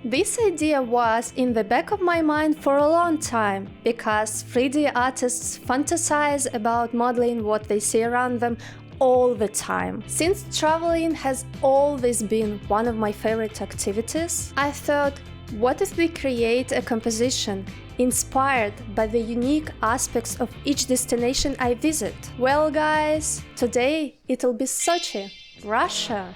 This idea was in the back of my mind for a long time, because 3D artists fantasize about modeling what they see around them all the time. Since traveling has always been one of my favorite activities, I thought, what if we create a composition inspired by the unique aspects of each destination I visit? Well guys, today it'll be Sochi, Russia.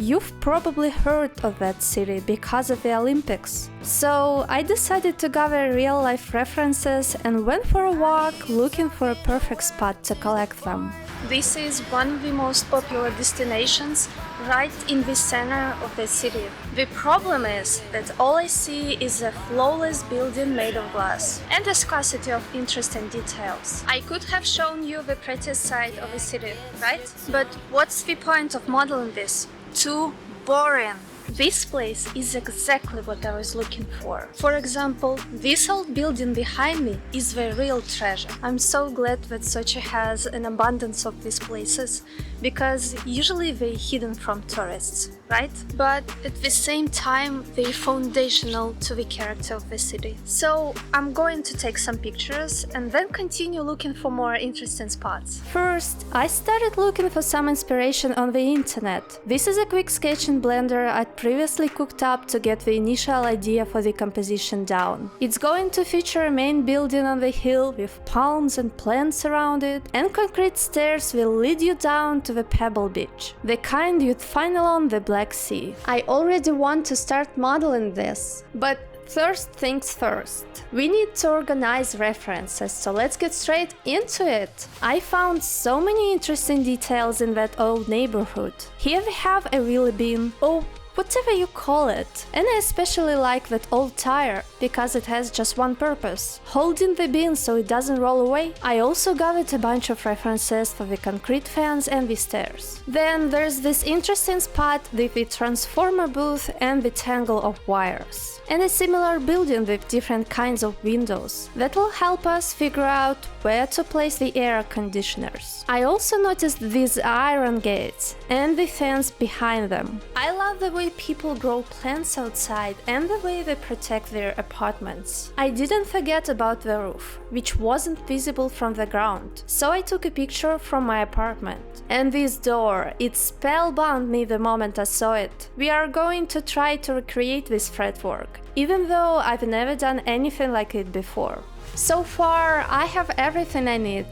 You've probably heard of that city because of the Olympics. So I decided to gather real-life references and went for a walk looking for a perfect spot to collect them. This is one of the most popular destinations right in the center of the city. The problem is that all I see is a flawless building made of glass and a scarcity of interesting details. I could have shown you the prettiest side of the city, right? But what's the point of modeling this? Too boring. This place is exactly what I was looking for. For example, this old building behind me is the real treasure. I'm so glad that Sochi has an abundance of these places, because usually they're hidden from tourists, right? But at the same time, they're foundational to the character of the city. So I'm going to take some pictures and then continue looking for more interesting spots. First, I started looking for some inspiration on the internet. This is a quick sketch in Blender I'd previously cooked up to get the initial idea for the composition down. It's going to feature a main building on the hill with palms and plants around it, and concrete stairs will lead you down to the pebble beach, the kind you'd find along the Black Sea. I already want to start modeling this, but first things first. We need to organize references, so let's get straight into it. I found so many interesting details in that old neighborhood. Here we have a wheelie bin, or whatever you call it, and I especially like that old tire, because it has just one purpose: holding the bin so it doesn't roll away. I also gathered a bunch of references for the concrete fence and the stairs. Then there's this interesting spot with the transformer booth and the tangle of wires, and a similar building with different kinds of windows that will help us figure out where to place the air conditioners. I also noticed these iron gates and the fence behind them. I love the way people grow plants outside and the way they protect their apartments. I didn't forget about the roof, which wasn't visible from the ground, so I took a picture from my apartment. And this door, it spellbound me the moment I saw it. We are going to try to recreate this fretwork, even though I've never done anything like it before. So far, I have everything I need,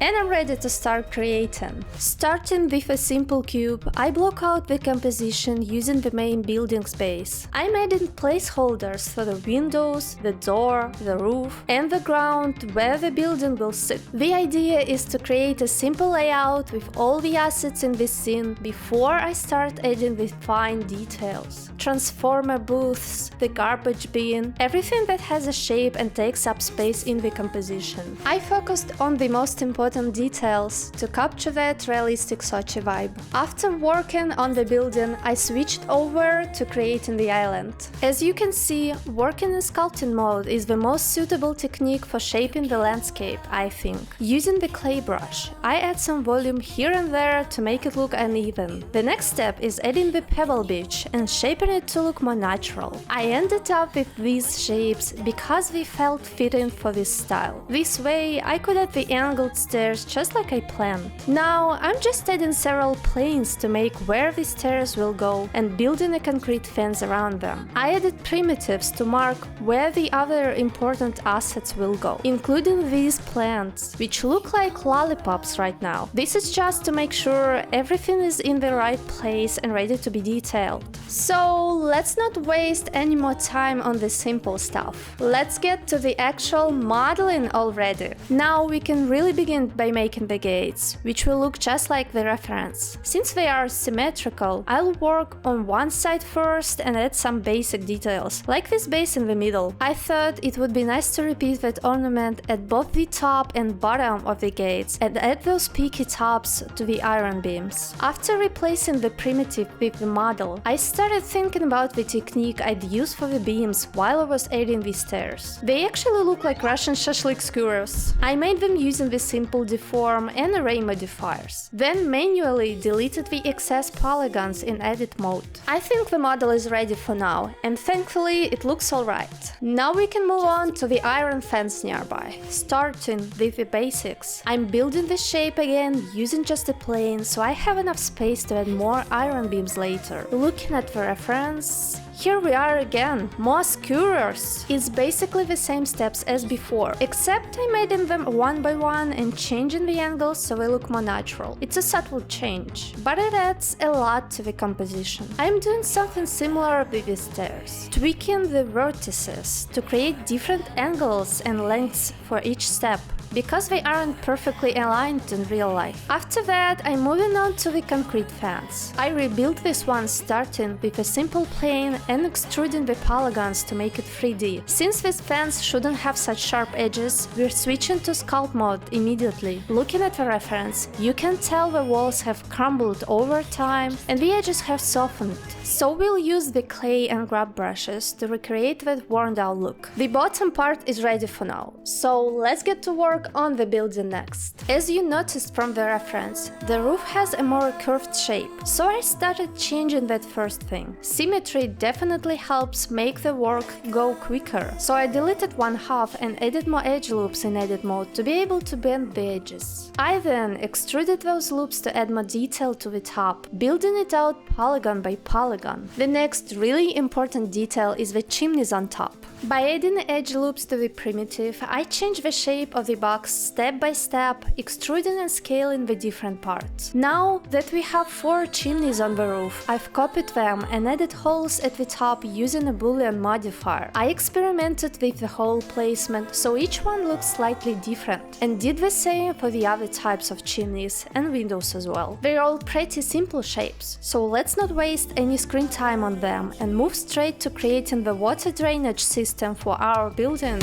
and I'm ready to start creating. Starting with a simple cube, I block out the composition using the main building space. I'm adding placeholders for the windows, the door, the roof, and the ground where the building will sit. The idea is to create a simple layout with all the assets in this scene before I start adding the fine details. Transformer booths, the garbage bin, everything that has a shape and takes up space in the composition. I focused on the most important details to capture that realistic Sochi vibe. After working on the building, I switched over to creating the island. As you can see, working in sculpting mode is the most suitable technique for shaping the landscape, I think. Using the clay brush, I add some volume here and there to make it look uneven. The next step is adding the pebble beach and shaping it to look more natural. I ended up with these shapes because they felt fitting for this style. This way, I could add the angled stairs just like I planned. Now I'm just adding several planes to make where the stairs will go and building a concrete fence around them. I added primitives to mark where the other important assets will go, including these plants, which look like lollipops right now. This is just to make sure everything is in the right place and ready to be detailed. So let's not waste any more time on the simple stuff. Let's get to the actual modeling already. Now we can really begin begin by making the gates, which will look just like the reference. Since they are symmetrical, I'll work on one side first and add some basic details, like this base in the middle. I thought it would be nice to repeat that ornament at both the top and bottom of the gates and add those peaky tops to the iron beams. After replacing the primitive with the model, I started thinking about the technique I'd use for the beams while I was adding the stairs. They actually look like Russian shashlik skewers. I made them using the simple deform and array modifiers, then manually deleted the excess polygons in edit mode. I think the model is ready for now, and thankfully it looks alright. Now we can move on to the iron fence nearby. Starting with the basics, I'm building the shape again using just a plane, so I have enough space to add more iron beams later. Looking at the reference, here we are again, more skewers! It's basically the same steps as before, except I made them one by one and changing the angles so they look more natural. It's a subtle change, but it adds a lot to the composition. I'm doing something similar with the stairs, tweaking the vertices to create different angles and lengths for each step, because they aren't perfectly aligned in real life. After that, I'm moving on to the concrete fence. I rebuilt this one starting with a simple plane and extruding the polygons to make it 3D. Since this fence shouldn't have such sharp edges, we're switching to sculpt mode immediately. Looking at the reference, you can tell the walls have crumbled over time and the edges have softened. So we'll use the clay and grab brushes to recreate that worn down look. The bottom part is ready for now, so let's get to work on the building next. As you noticed from the reference, the roof has a more curved shape, so I started changing that first thing. Symmetry definitely helps make the work go quicker, so I deleted one half and added more edge loops in edit mode to be able to bend the edges. I then extruded those loops to add more detail to the top, building it out polygon by polygon. The next really important detail is the chimneys on top. By adding edge loops to the primitive, I changed the shape of the box step by step, extruding and scaling the different parts. Now that we have 4 chimneys on the roof, I've copied them and added holes at the top using a boolean modifier. I experimented with the hole placement so each one looks slightly different, and did the same for the other types of chimneys and windows as well. They're all pretty simple shapes, so let's not waste any screen time on them and move straight to creating the water drainage system for our building.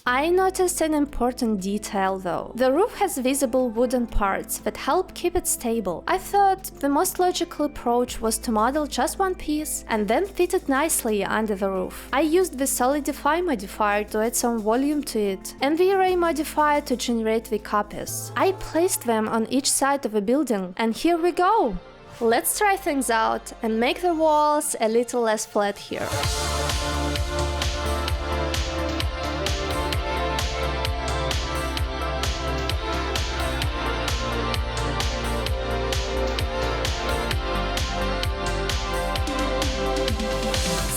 I noticed an important detail though. The roof has visible wooden parts that help keep it stable. I thought the most logical approach was to model just one piece and then fit it nicely under the roof. I used the solidify modifier to add some volume to it and the array modifier to generate the copies. I placed them on each side of the building, and here we go! Let's try things out and make the walls a little less flat here.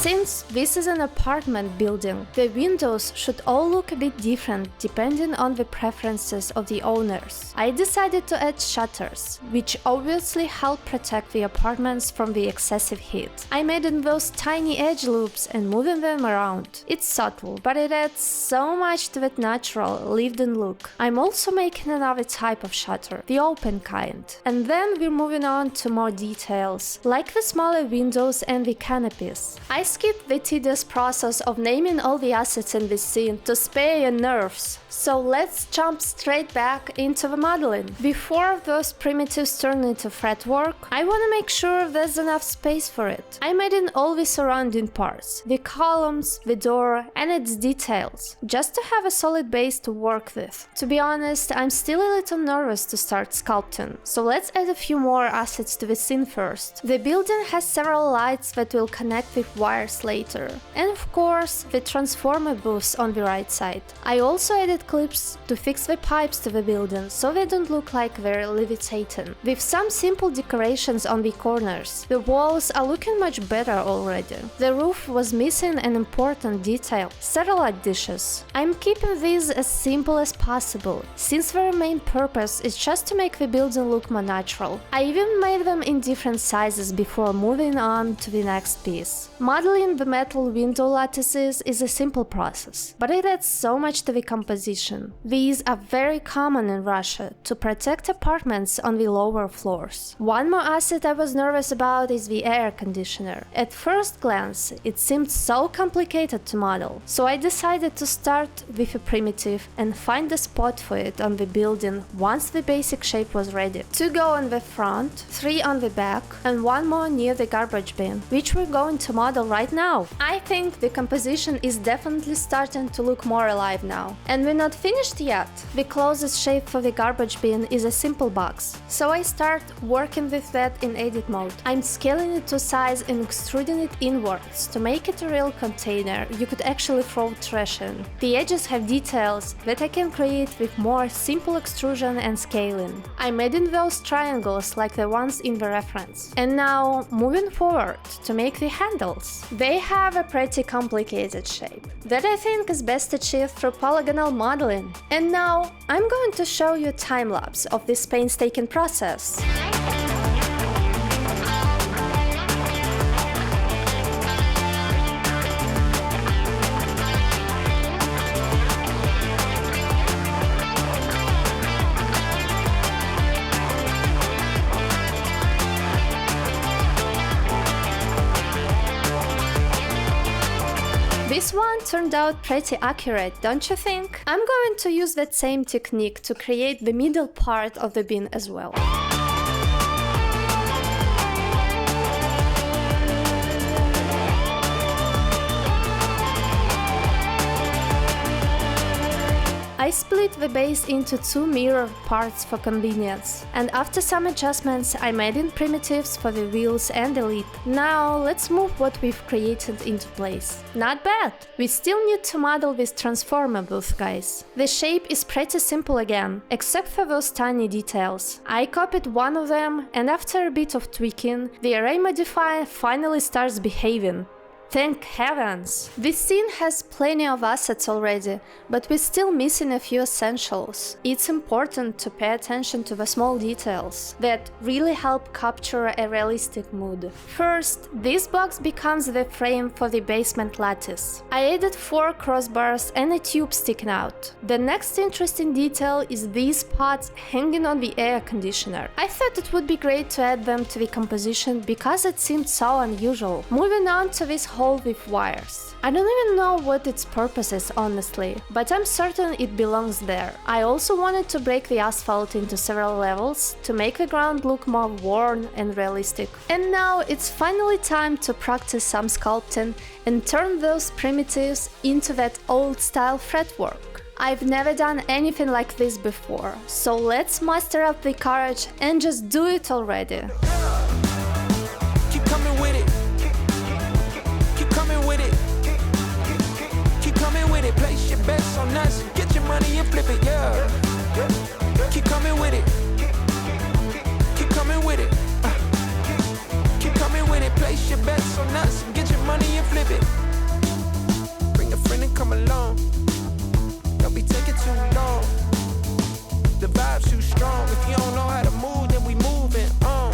Since this is an apartment building, the windows should all look a bit different depending on the preferences of the owners. I decided to add shutters, which obviously help protect the apartments from the excessive heat. I'm adding those tiny edge loops and moving them around. It's subtle, but it adds so much to that natural, lived-in look. I'm also making another type of shutter, the open kind. And then we're moving on to more details, like the smaller windows and the canopies. I skipped the tedious process of naming all the assets in this scene to spare your nerves, so let's jump straight back into the modeling. Before those primitives turn into fretwork, I want to make sure there's enough space for it. I'm adding all the surrounding parts, the columns, the door, and its details, just to have a solid base to work with. To be honest, I'm still a little nervous to start sculpting, so let's add a few more assets to the scene first. The building has several lights that will connect with wires wires later. And of course, the transformer booths on the right side. I also added clips to fix the pipes to the building, so they don't look like they're levitating. With some simple decorations on the corners, the walls are looking much better already. The roof was missing an important detail: satellite dishes. I'm keeping these as simple as possible, since their main purpose is just to make the building look more natural. I even made them in different sizes before moving on to the next piece. Modeling the metal window lattices is a simple process, but it adds so much to the composition. These are very common in Russia to protect apartments on the lower floors. One more asset I was nervous about is the air conditioner. At first glance, it seemed so complicated to model, so I decided to start with a primitive and find a spot for it on the building once the basic shape was ready. 2 go on the front, 3 on the back, and 1 more near the garbage bin, which we're going to model right now. I think the composition is definitely starting to look more alive now. And we're not finished yet. The closest shape for the garbage bin is a simple box, so I start working with that in edit mode. I'm scaling it to size and extruding it inwards to make it a real container you could actually throw trash in. The edges have details that I can create with more simple extrusion and scaling. I'm adding those triangles like the ones in the reference. And now, moving forward to make the handles. They have a pretty complicated shape that I think is best achieved through polygonal modeling. And now, I'm going to show you a time-lapse of this painstaking process. This one turned out pretty accurate, don't you think? I'm going to use that same technique to create the middle part of the bin as well. I split the base into 2 mirror parts for convenience, and after some adjustments I made in primitives for the wheels and the lid. Now let's move what we've created into place. Not bad! We still need to model this transformer booth, guys. The shape is pretty simple again, except for those tiny details. I copied one of them, and after a bit of tweaking, the array modifier finally starts behaving. Thank heavens! This scene has plenty of assets already, but we're still missing a few essentials. It's important to pay attention to the small details that really help capture a realistic mood. First, this box becomes the frame for the basement lattice. I added 4 crossbars and a tube sticking out. The next interesting detail is these pots hanging on the air conditioner. I thought it would be great to add them to the composition because it seemed so unusual. Moving on to this hole with wires. I don't even know what its purpose is, honestly, but I'm certain it belongs there. I also wanted to break the asphalt into several levels to make the ground look more worn and realistic. And now it's finally time to practice some sculpting and turn those primitives into that old-style fretwork. I've never done anything like this before, so let's muster up the courage and just do it already. Keep coming with it. Place your bets on us, get your money and flip it, yeah. Keep coming with it. Keep coming with it. Keep coming with it. Place your bets on us, get your money and flip it. Bring a friend and come along. Don't be taking too long. The vibe's too strong. If you don't know how to move, then we moving on.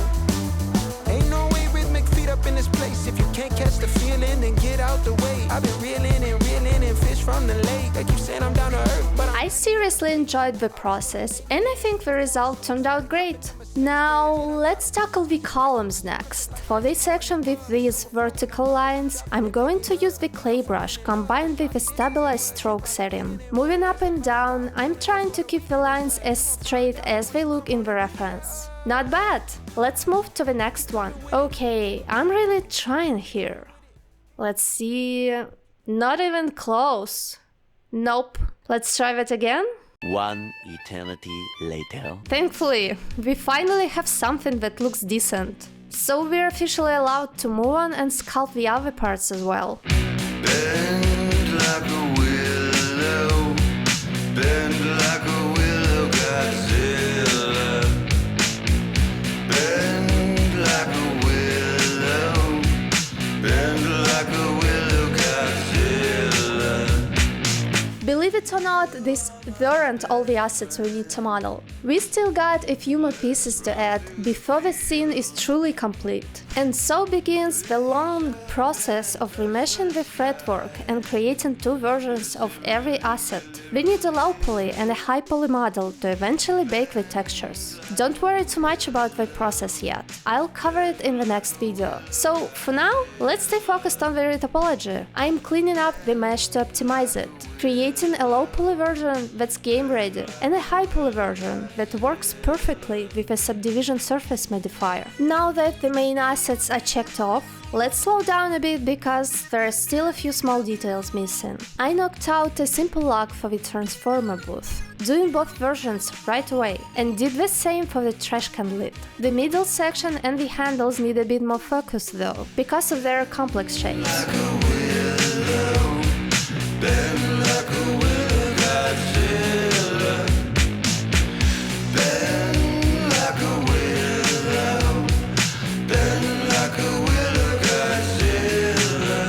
Ain't no way rhythmic feet up in this place. If you can't catch the feeling, then get out the way. I've been reeling and fish from the lake. They keep saying I'm down to earth, but I seriously enjoyed the process, and I think the result turned out great. Now let's tackle the columns next. For this section with these vertical lines, I'm going to use the clay brush combined with a stabilized stroke setting. Moving up and down, I'm trying to keep the lines as straight as they look in the reference. Not bad! Let's move to the next one. Okay, I'm really trying here. Let's see... Not even close. Nope. Let's try that again. One eternity later. Thankfully, we finally have something that looks decent. So we're officially allowed to move on and sculpt the other parts as well. Bend like a willow, bend like a willow, Godzilla. Bend like a willow, bend like a willow, Godzilla. Believe it or not, these weren't all the assets we need to model. We still got a few more pieces to add before the scene is truly complete. And so begins the long process of remeshing the fretwork and creating two versions of every asset. We need a low poly and a high poly model to eventually bake the textures. Don't worry too much about the process yet, I'll cover it in the next video. So for now, let's stay focused on the retopology. I'm cleaning up the mesh to optimize it, creating a low poly version that's game ready and a high poly version that works perfectly with a subdivision surface modifier. Now that the main assets are checked off, let's slow down a bit because there are still a few small details missing. I knocked out a simple lock for the transformer booth, doing both versions right away, and did the same for the trash can lid. The middle section and the handles need a bit more focus though, because of their complex shapes. Like a willow, bend like a willow, Godzilla. Bend like a willow, bend like a willow, Godzilla.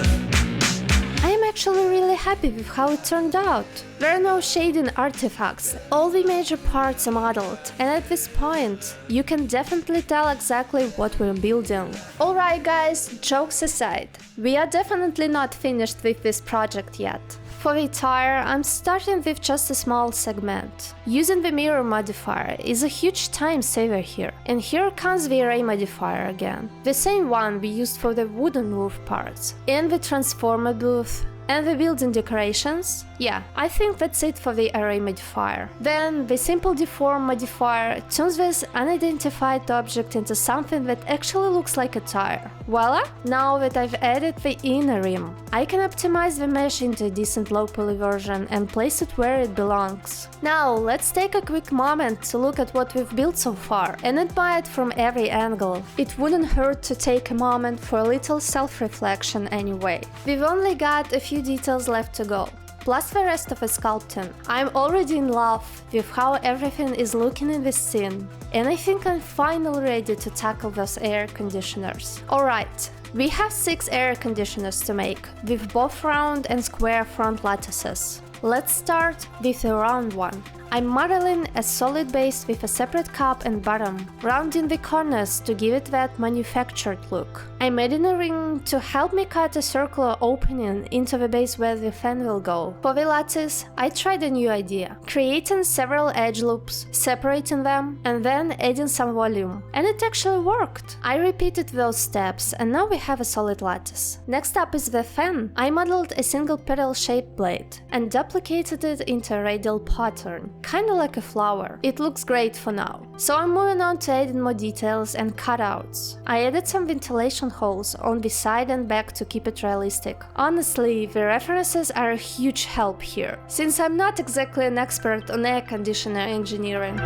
I'm actually really happy with how it turned out. There are no shading artifacts, all the major parts are modeled, and at this point, you can definitely tell exactly what we're building. Alright guys, jokes aside, we are definitely not finished with this project yet. For the tire, I'm starting with just a small segment. Using the mirror modifier is a huge time saver here. And here comes the array modifier again. The same one we used for the wooden roof parts. And the transformer booth. And the building decorations? Yeah, I think that's it for the array modifier. Then the simple deform modifier turns this unidentified object into something that actually looks like a tire. Voila! Now that I've added the inner rim, I can optimize the mesh into a decent low poly version and place it where it belongs. Now let's take a quick moment to look at what we've built so far and admire it from every angle. It wouldn't hurt to take a moment for a little self-reflection anyway. We've only got a few details left to go, plus the rest of the sculpting. I'm already in love with how everything is looking in this scene, and I think I'm finally ready to tackle those air conditioners. Alright, we have 6 air conditioners to make, with both round and square front lattices. Let's start with a round one. I'm modeling a solid base with a separate cup and bottom, rounding the corners to give it that manufactured look. I'm adding a ring to help me cut a circular opening into the base where the fan will go. For the lattice, I tried a new idea, creating several edge loops, separating them, and then adding some volume. And it actually worked! I repeated those steps, and now we have a solid lattice. Next up is the fan. I modeled a single petal shaped blade and duplicated it into a radial pattern, kinda like a flower. It looks great for now. So I'm moving on to adding more details and cutouts. I added some ventilation holes on the side and back to keep it realistic. Honestly, the references are a huge help here, since I'm not exactly an expert on air conditioner engineering.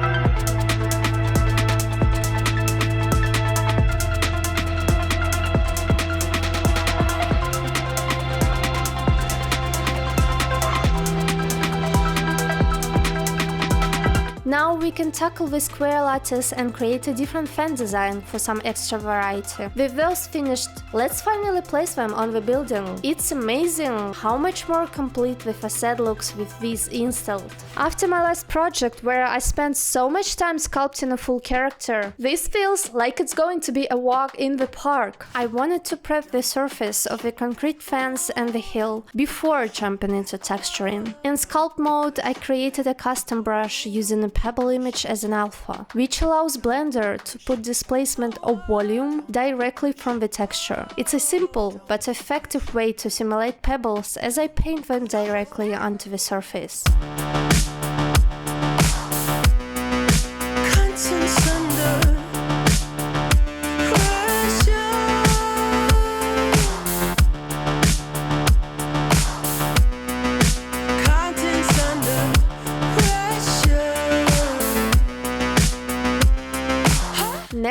Now we can tackle the square lattice and create a different fan design for some extra variety. With those finished, let's finally place them on the building. It's amazing how much more complete the facade looks with these installed. After my last project, where I spent so much time sculpting a full character, this feels like it's going to be a walk in the park. I wanted to prep the surface of the concrete fence and the hill before jumping into texturing. In sculpt mode, I created a custom brush using a pebble image as an alpha, which allows Blender to put displacement of volume directly from the texture. It's a simple but effective way to simulate pebbles as I paint them directly onto the surface.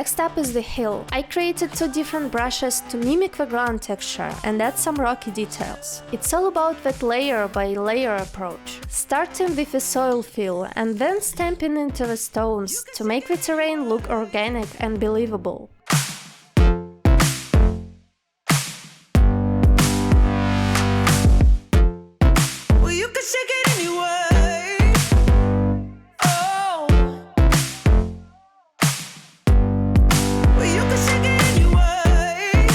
Next up is the hill. I created 2 different brushes to mimic the ground texture and add some rocky details. It's all about that layer by layer approach, starting with the soil fill and then stamping into the stones to make the terrain look organic and believable. Well, you can shake it anyway. Oh. Well, you can shake it anyway.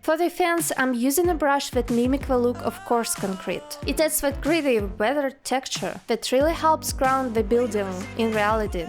For the fence, I'm using a brush that mimics the look of coarse concrete. It adds that gritty, weathered texture that really helps ground the building in reality.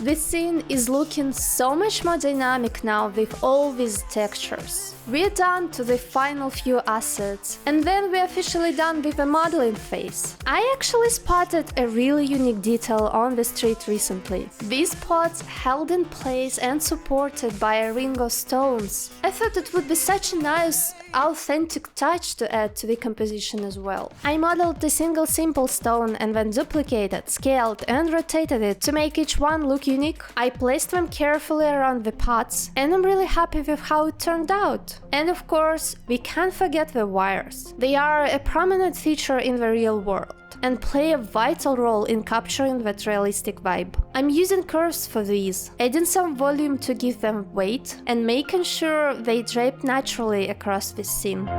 This scene is looking so much more dynamic now with all these textures. We're done to the final few assets, and then we're officially done with the modeling phase. I actually spotted a really unique detail on the street recently. These pots held in place and supported by a ring of stones. I thought it would be such a nice, authentic touch to add to the composition as well. I modeled a single simple stone and then duplicated, scaled and rotated it to make each one look unique. I placed them carefully around the pots, and I'm really happy with how it turned out. And of course, we can't forget the wires. They are a prominent feature in the real world and play a vital role in capturing that realistic vibe. I'm using curves for these, adding some volume to give them weight and making sure they drape naturally across the scene.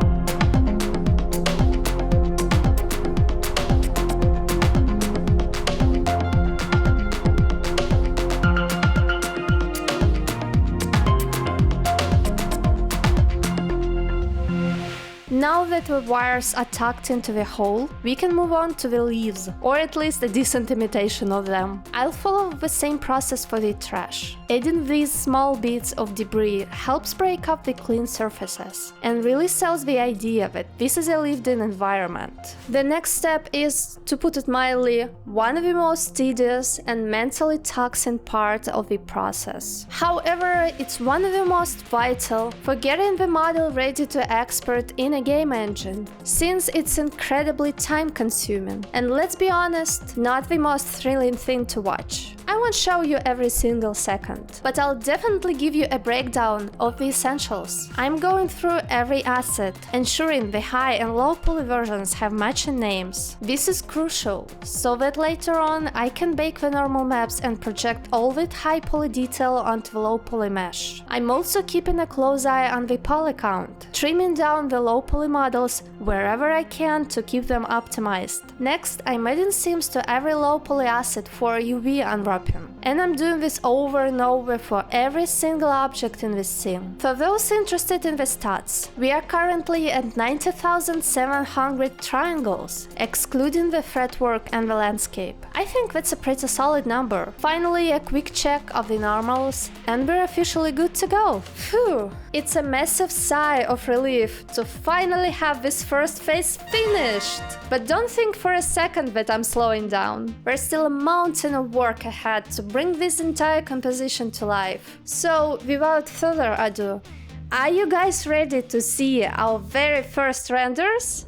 Now that the wires are tucked into the hole, we can move on to the leaves, or at least a decent imitation of them. I'll follow the same process for the trash. Adding these small bits of debris helps break up the clean surfaces and really sells the idea that this is a lived-in environment. The next step is, to put it mildly, one of the most tedious and mentally taxing part of the process. However, it's one of the most vital for getting the model ready to export in a game engine, since it's incredibly time-consuming and, let's be honest, not the most thrilling thing to watch. I won't show you every single second, but I'll definitely give you a breakdown of the essentials. I'm going through every asset, ensuring the high and low poly versions have matching names. This is crucial, so that later on I can bake the normal maps and project all that high poly detail onto the low poly mesh. I'm also keeping a close eye on the poly count, trimming down the low poly models wherever I can to keep them optimized. Next, I'm adding seams to every low poly asset for UV unwrapping. And I'm doing this over and over for every single object in this scene. For those interested in the stats, we are currently at 90,700 triangles, excluding the fretwork and the landscape. I think that's a pretty solid number. Finally, a quick check of the normals, and we're officially good to go. Phew! It's a massive sigh of relief to finally have this first phase finished! But don't think for a second that I'm slowing down. There's still a mountain of work ahead to bring this entire composition to life. So, without further ado, are you guys ready to see our very first renders?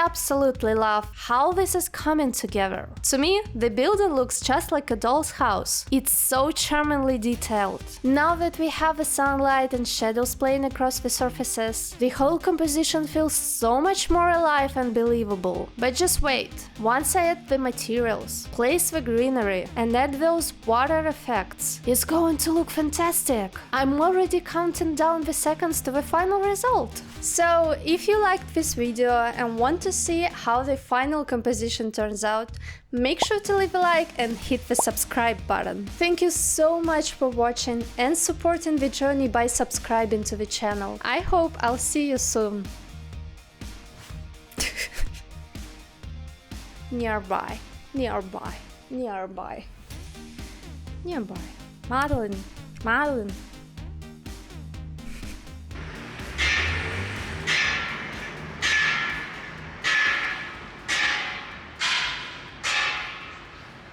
Absolutely love how this is coming together. To me, the building looks just like a doll's house. It's so charmingly detailed. Now that we have the sunlight and shadows playing across the surfaces, the whole composition feels so much more alive and believable. But just wait, once I add the materials, place the greenery and add those water effects, it's going to look fantastic. I'm already counting down the seconds to the final result. So, if you liked this video and want to see how the final composition turns out, make sure to leave a like and hit the subscribe button. Thank you so much for watching and supporting the journey by subscribing to the channel. I hope I'll see you soon. nearby, nearby, nearby, nearby. Madeline, Madeline,